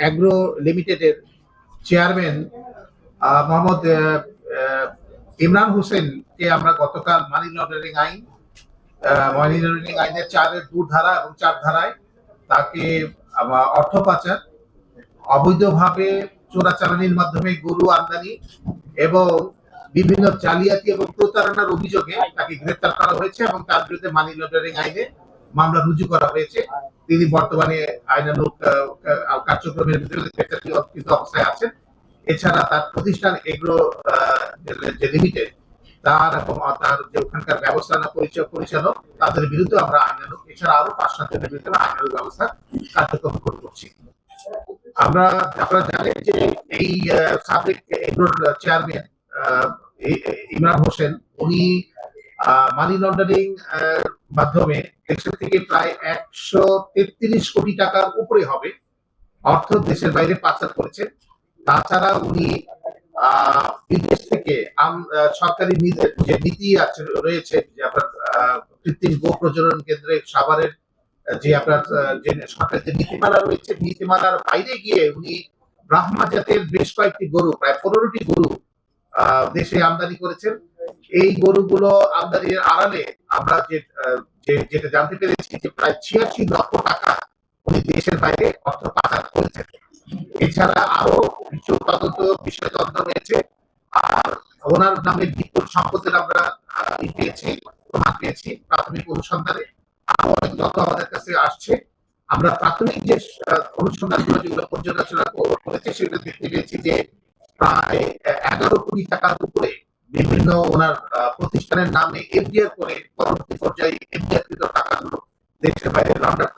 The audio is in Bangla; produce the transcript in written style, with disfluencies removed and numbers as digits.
অ্যাগ্রো লিমিটেডের চেয়ারম্যান মোহাম্মদ ইমরান হোসেনকে আমরা গতকাল মানি লন্ডারিং আইনের 4-2 ধারা এবং 4 ধারায় তাকে অর্থ পাচার, অবৈধভাবে চোরাচালানির মাধ্যমে গরু আমদানি এবং বিভিন্ন জালিয়াতি এবং প্রতারণার অভিযোগে তাকে গ্রেফতার করা হয়েছে এবং তার বিরুদ্ধে মানি লন্ডারিং আইনে মামলা রুজু করা হয়েছে। তিনি বর্তমানে আইনানুগ কার্যক্রমের ভিতরে গ্রেফতারকৃত অবস্থায় আছেন। এছাড়া তার প্রতিষ্ঠান এগ্রো যে লিমিটেড তার এবং তার যে ওখানকার ব্যবস্থাপনা পরিচালক তাদের বিরুদ্ধে আমরা আইনানুগ, এছাড়া আরো 5-7 জনের বিরুদ্ধে আইনানুগ ব্যবস্থা কার্যক্রম করছি। আপনারা জানেন যে এই সাবেক এগ্রোর চেয়ারম্যান ইমরান হোসেন উনি মানি লন্ডারিং মাধ্যমে দেশের থেকে প্রায় 133 কোটি টাকার উপরে হবে অর্থ দেশের বাইরে পাচার করেছেন। তাছাড়া উনি বিদেশ থেকে সরকারি যে নীতি আছে রয়েছে, যে আপনার কৃত্রিম গো প্রজনন কেন্দ্রে সাভারের যে আপনার যে সরকারি যে নীতিমালা রয়েছে, নীতিমালার বাইরে গিয়ে উনি ব্রাহ্মা জাতের বেশ কয়েকটি গরু, প্রায় 15টি গরু দেশে আমদানি করেছেন। এই গরুগুলো আমদানির আড়ালে আমরা যেটা জানতে পেরেছি যে প্রায় 86 লক্ষ টাকা উনি দেশের বাইরে অর্থ পাচার করেছেন। এছাড়া আরো কিছু বিষয় তদন্ত রয়েছে। আর ওনার নামে বিপুল সম্পদের আমরা প্রমাণ পেয়েছি প্রাথমিক অনুসন্ধানে। আরো অনেক তথ্য আমাদের কাছে আসছে। আমরা প্রাথমিক যে অনুসন্ধানগুলো যেগুলো পর্যালোচনা করেছি সেগুলো দেখতে পেয়েছি যে প্রায় 11 কোটি টাকার উপরে বিভিন্ন ওনার প্রতিষ্ঠানের নামে এফডিআর করে পরবর্তী পর্যায়ে এফডিআর কৃত টাকাগুলো দেশের বাইরে লন্ডন